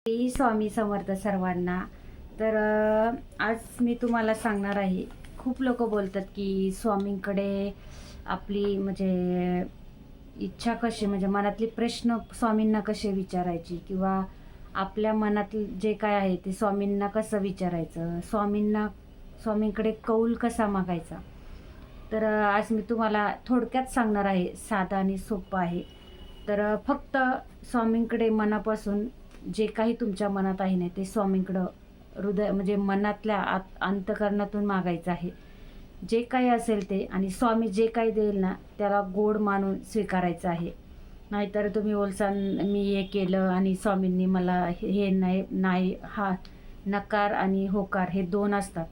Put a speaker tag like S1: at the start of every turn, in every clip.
S1: श्री स्वामी समर्थ सर्वांना. तर आज मी तुम्हाला सांगणार आहे. खूप लोक बोलतात की स्वामींकडे आपली म्हणजे इच्छा कशी म्हणजे मनातली प्रश्न स्वामींना कसे विचारायची किंवा आपल्या मनातलं जे काय आहे ते स्वामींना कसं विचारायचं, स्वामींकडे कौल कसा मागायचा. तर आज मी तुम्हाला थोडक्यात सांगणार आहे. साधा आणि सोपं आहे. तर फक्त स्वामींकडे मनापासून जे काही तुमच्या मनात आहे ना ते स्वामींकडं हृदय म्हणजे मनातल्या अंतःकरणातून मागायचं आहे. जे काही असेल ते, आणि स्वामी जे काही देईल ना त्याला गोड मानून स्वीकारायचं आहे. नाहीतर तुम्ही बोलसान मी हे केलं आणि स्वामींनी मला हे नाही नाही हा नकार आणि होकार हे दोन असतात.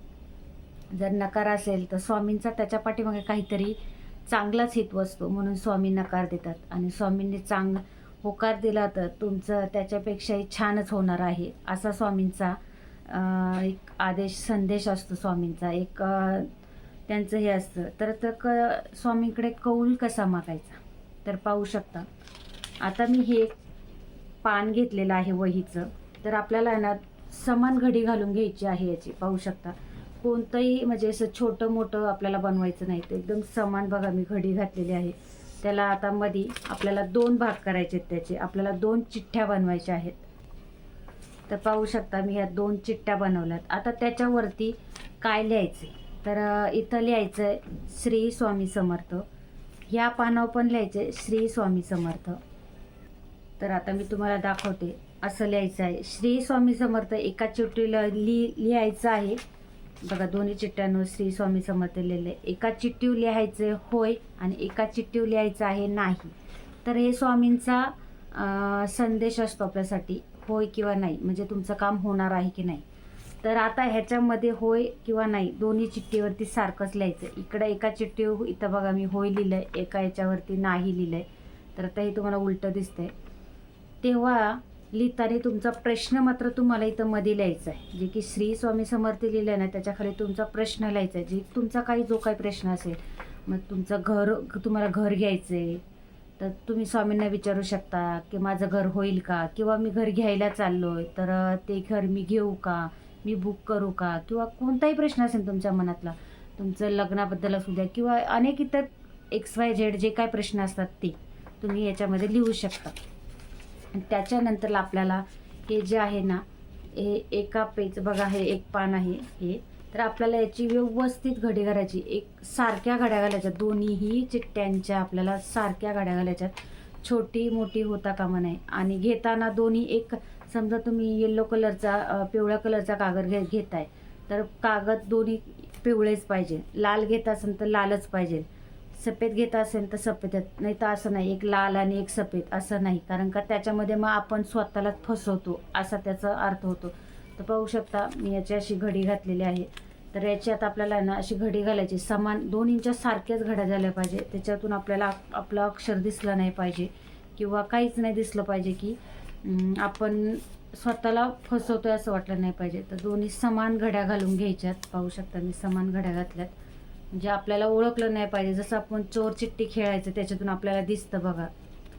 S1: जर नकार असेल तर स्वामींचा त्याच्या पाठीमागे काहीतरी चांगलाच हेतू असतो, म्हणून स्वामी नकार देतात. आणि स्वामींनी होकार दिला तर तुमचं त्याच्यापेक्षाही छानच होणार आहे, असा स्वामींचा एक आदेश संदेश असतो. स्वामींचा एक त्यांचं हे असतं. तर स्वामींकडे कौल कसा मागायचा तर पाहू शकता. आता मी हे पान घेतलेलं आहे वहीचं. तर आपल्याला ना समान घडी घालून घ्यायची आहे याची. पाहू शकता कोणतंही म्हणजे असं छोटं मोठं आपल्याला बनवायचं नाही, तर एकदम समान बघा मी घडी घातलेली आहे. त्याला आता मध्ये आपल्याला 2 भाग करायचे आहेत. त्याचे आपल्याला 2 चिठ्ठ्या बनवायच्या आहेत. तर पाहू शकता मी ह्या 2 चिठ्ठ्या बनवल्यात. आता त्याच्यावरती काय लिहायचे तर इथं लिहायचं आहे श्री स्वामी समर्थ. ह्या पानावर पण लिहायचे श्री स्वामी समर्थ. तर आता मी तुम्हाला दाखवते. असं लिहायचं आहे श्री स्वामी समर्थ. एका चिठ्ठीला लिहायचं आहे बघा, दोन्ही चिठ्ठ्यांवर श्री स्वामी समर्थ लिहिलं आहे. एका चिठ्ठीवर लिहायचं होय आणि एका चिठ्ठीवर लिहायचं आहे नाही. तर हे स्वामींचा संदेश असतो आपल्यासाठी, होय किंवा नाही, म्हणजे तुमचं काम होणार आहे की नाही. तर आता ह्याच्यामध्ये होय किंवा नाही दोन्ही चिठ्ठीवरती सारखंच लिहायचं. इकडं एका चिठ्ठीवर इथं बघा मी होय लिहिलं आहे, एका याच्यावरती नाही लिहिलं आहे. तर आता हे तुम्हाला उलटं दिसतंय. तेव्हा लिहिताना तुमचा प्रश्न मात्र तुम्हाला इथं मध्ये लिहायचा आहे. जे की श्री स्वामी समर्थ लिहिलं आहे ना त्याच्याखाली तुमचा प्रश्न लिहायचा आहे. जे तुमचा जो काही प्रश्न असेल, मग तुम्हाला घर घ्यायचं आहे तर तुम्ही स्वामींना विचारू शकता की माझं घर होईल का, किंवा मी घर घ्यायला चाललो आहे तर ते घर मी घेऊ का, मी बुक करू का, किंवा कोणताही प्रश्न असेल तुमच्या मनातला, तुमचं लग्नाबद्दल असू द्या किंवा अनेक इतर XYZ जे काय प्रश्न असतात ते तुम्ही याच्यामध्ये लिहू शकता. आणि त्याच्यानंतर आपल्याला हे जे आहे ना हे एका पेज बघा, हे एक पान आहे हे. तर आपल्याला याची व्यवस्थित घडी घालायची. एक सारख्या घड्या घालायच्या, दोन्हीही चिठ्ठ्यांच्या आपल्याला सारख्या घड्या घालायच्यात. छोटी मोठी होता कामा नये. आणि घेताना दोन्ही एक, समजा तुम्ही येलो कलरचा पिवळ्या कलरचा कागद घेताय तर कागद दोन्ही पिवळेच पाहिजे. लाल घेत असेल तर लालच पाहिजे. सफेद घेत असेल तर सफेद, नाही तर असं नाही एक लाल आणि एक सफेद असं नाही, कारण का त्याच्यामध्ये मग आपण स्वतःलाच फसवतो असा त्याचा अर्थ होतो. तर पाहू शकता मी याची अशी घडी घातलेली आहे. तर याच्यात आपल्याला ना अशी घडी घालायची. समान 2 इंच सारख्याच घड्या झाल्या पाहिजे. त्याच्यातून आपल्याला आपलं अक्षर दिसलं नाही पाहिजे किंवा काहीच नाही दिसलं पाहिजे की आपण स्वतःला फसवतोय असं वाटलं नाही पाहिजे. तर दोन्ही समान घड्या घालून घ्यायच्यात. पाहू शकता मी समान घड्या घातल्यात. म्हणजे आपल्याला ओळखलं नाही पाहिजे. जसं आपण चोर चिठ्ठी खेळायचं त्याच्यातून आपल्याला दिसतं बघा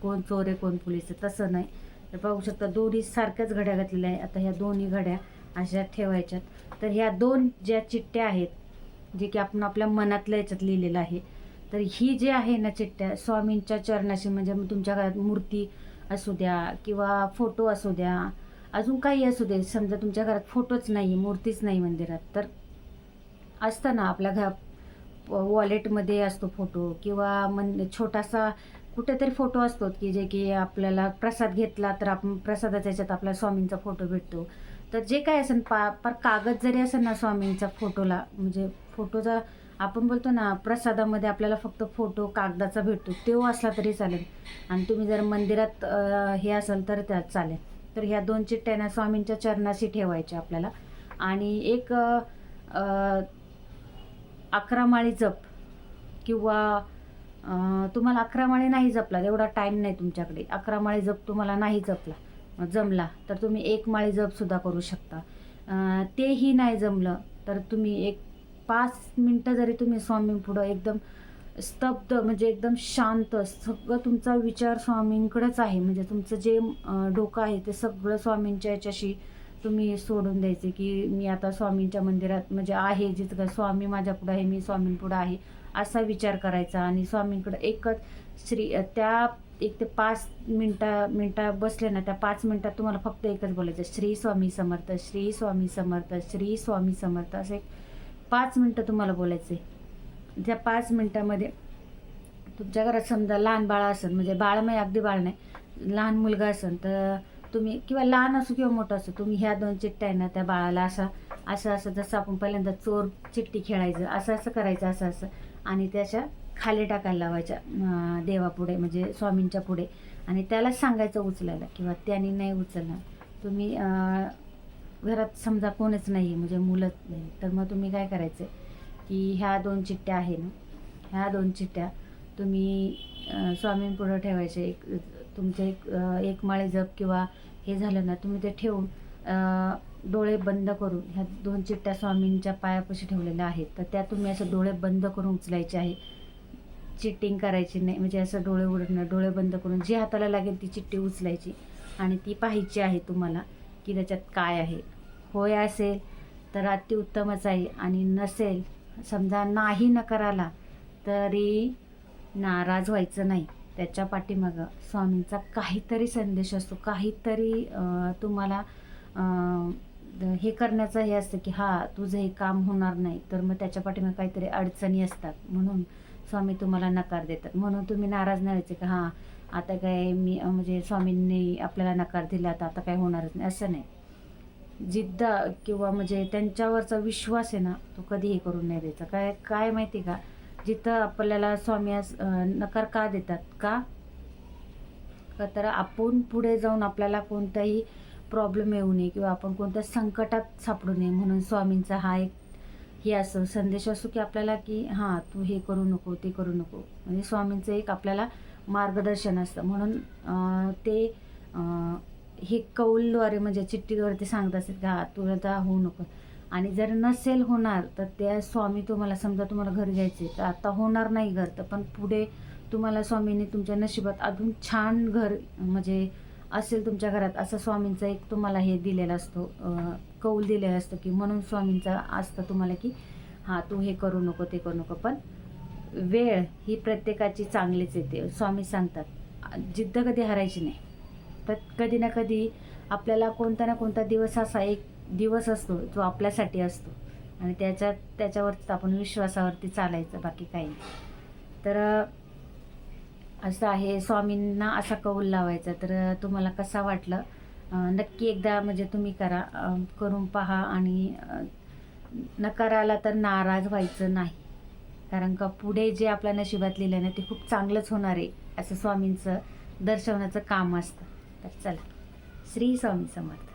S1: कोण चोर आहे कोण पोलीस आहे, तसं नाही. तर पाहू शकता दोन्ही सारख्याच घड्या घातलेल्या आहे. आता ह्या दोन्ही घड्या अशा ठेवायच्यात. तर ह्या 2 ज्या चिठ्ठ्या आहेत जे की आपण आपल्या मनातल्या याच्यात लिहिलेलं आहे, तर ही जी आहे ना चिठ्ठ्या स्वामींच्या चरणाशी, म्हणजे तुमच्या घरात मूर्ती असू द्या किंवा फोटो असू द्या, अजून काही असू दे, समजा तुमच्या घरात फोटोच नाही, मूर्तीच नाही मंदिरात, तर असतं ना आपल्या वॉलेटमध्ये असतो फोटो किंवा छोटासा कुठेतरी फोटो असतो की जे की आपल्याला प्रसाद घेतला तर आपण प्रसादाच्या याच्यात आपल्या स्वामींचा फोटो भेटतो. तर जे काय असेल पर कागद जरी असेल ना स्वामींचा फोटोला, म्हणजे फोटोचा आपण बोलतो ना प्रसादामध्ये आपल्याला फक्त फोटो कागदाचा भेटतो, तेव्हा असला तरी चालेल. आणि तुम्ही जर मंदिरात हे असेल तर त्यात चालेल. तर ह्या 2 चिठ्ठ्या स्वामींच्या चरणाशी ठेवायच्या आपल्याला. आणि एक 11 माळी जप किंवा तुम्हाला 11 माळी नाही जपला, एवढा टाईम नाही तुमच्याकडे, 11 माळी जप तुम्हाला नाही जमला तर तुम्ही 1 माळी जपसुद्धा करू शकता. तेही नाही जमलं तर तुम्ही एक 5 मिनटं जरी तुम्ही स्वामींपुढं एकदम स्तब्ध, म्हणजे एकदम शांत, सगळं तुमचा विचार स्वामींकडेच आहे. म्हणजे तुमचं जे डोकं आहे ते सगळं स्वामींच्या याच्याशी तुम्ही सोडून द्यायचे, की मी आता स्वामींच्या मंदिरात म्हणजे आहे, जिथं स्वामी माझ्या पुढं आहे, मी स्वामींपुढं आहे, असा विचार करायचा. आणि स्वामींकडं एकच त्या 1 ते 5 मिनटा बसले ना, त्या 5 मिनटात तुम्हाला फक्त एकच बोलायचं, श्री स्वामी समर्थ, श्री स्वामी समर्थ, श्री स्वामी समर्थ, असं एक 5 मिनटं तुम्हाला बोलायचं आहे. त्या 5 मिनटामध्ये तुमच्या घरात समजा लहान बाळ असेल, म्हणजे बाळ नाही, अगदी बाळ नाही, लहान मुलगा असेल, तर तुम्ही, किंवा लहान असो किंवा मोठं असो, तुम्ही ह्या 2 चिठ्ठ्या आहे ना, त्या बाळाला असं जसं आपण पहिल्यांदा चोर चिठ्ठी खेळायचं, असं करायचं, असं आणि त्याच्या खाली टाकायला लावायच्या देवापुढे, म्हणजे स्वामींच्या पुढे, आणि त्याला सांगायचं उचलायला, किंवा त्याने नाही उचलणार. तुम्ही घरात समजा कोणच नाही, म्हणजे मुलंच नाही, तर मग तुम्ही काय करायचं, की ह्या 2 चिठ्ठ्या आहे ना, ह्या 2 चिठ्ठ्या तुम्ही स्वामींपुढं ठेवायचे. तुमचे एक माळे जप किंवा हे झालं ना, तुम्ही ते ठेवून डोळे बंद करून ह्या 2 चिठ्ठ्या स्वामींच्या पायापाशी ठेवलेल्या आहेत, तर त्या तुम्ही असं डोळे बंद करून उचलायचे आहे. चिटिंग करायची नाही, म्हणजे असं डोळे उघडणं, डोळे बंद करून जी हाताला लागेल ती चिठ्ठी उचलायची आणि ती पाहायची आहे तुम्हाला, की त्याच्यात काय आहे. होय असेल तर अतिउत्तमच आहे, आणि नसेल, समजा नाही नकार आला, तरी नाराज व्हायचं नाही. त्याच्या पाठीमागं स्वामींचा काहीतरी संदेश असतो, काहीतरी तुम्हाला हे करण्याचं हे असतं, की तुझं हे काम होणार नाही, तर मग त्याच्या पाठीमागे काहीतरी अडचणी असतात, म्हणून स्वामी तुम्हाला नकार देतात. म्हणून तुम्ही नाराज नाही व्हायचे, की आता काय मी म्हणजे स्वामींनी आपल्याला नकार दिला, तर आता काय होणारच नाही, असं नाही. जिद्द किंवा म्हणजे त्यांच्यावरचा विश्वास आहे ना, तो कधीही करून नाही द्यायचा. काय माहिती का, जिथं आपल्याला स्वामी नकार का देतात, का तर आपण पुढे जाऊन आपल्याला कोणताही प्रॉब्लेम येऊ नये, किंवा आपण कोणत्या संकटात सापडू नये, म्हणून स्वामींचा हा एक हे असं संदेश असतो, की आपल्याला, की तू हे करू नको, ते करू नको. म्हणजे स्वामींचं एक आपल्याला मार्गदर्शन असतं. म्हणून ते हे कौलद्वारे, म्हणजे चिठ्ठीद्वारे ते सांगत असतात, की तुला तर होऊ नको. आणि जर नसेल होणार, तर त्या स्वामी तुम्हाला, समजा तुम्हाला घर घ्यायचे, तर आता होणार नाही घर, तर पण पुढे तुम्हाला स्वामींनी तुमच्या नशिबात अजून छान घर म्हणजे असेल तुमच्या घरात, असं स्वामींचं एक तुम्हाला हे दिलेलं असतो, कौल दिलेलं असतं, की म्हणून स्वामींचं असतं तुम्हाला, की तू हे करू नको, ते करू नको. पण वेळ ही प्रत्येकाची चांगलीच येते. स्वामी सांगतात जिद्द कधी हरायची नाही. तर कधी ना कधी आपल्याला कोणता ना कोणता दिवस असा एक दिवस असतो जो आपल्यासाठी असतो, आणि त्याच्यावरती आपण विश्वासावरती चालायचं, बाकी काही नाही. तर असं आहे, स्वामींना असा कौल लावायचा. तर तुम्हाला कसा वाटलं नक्की एकदा म्हणजे तुम्ही करून पहा, आणि नकार आला तर नाराज व्हायचं नाही, कारण का पुढे जे आपल्या नशिबात लिहिलं ना, ते खूप चांगलंच होणार आहे, असं स्वामींचं दर्शवण्याचं काम असतं. तर चला, श्री स्वामी समर्थ.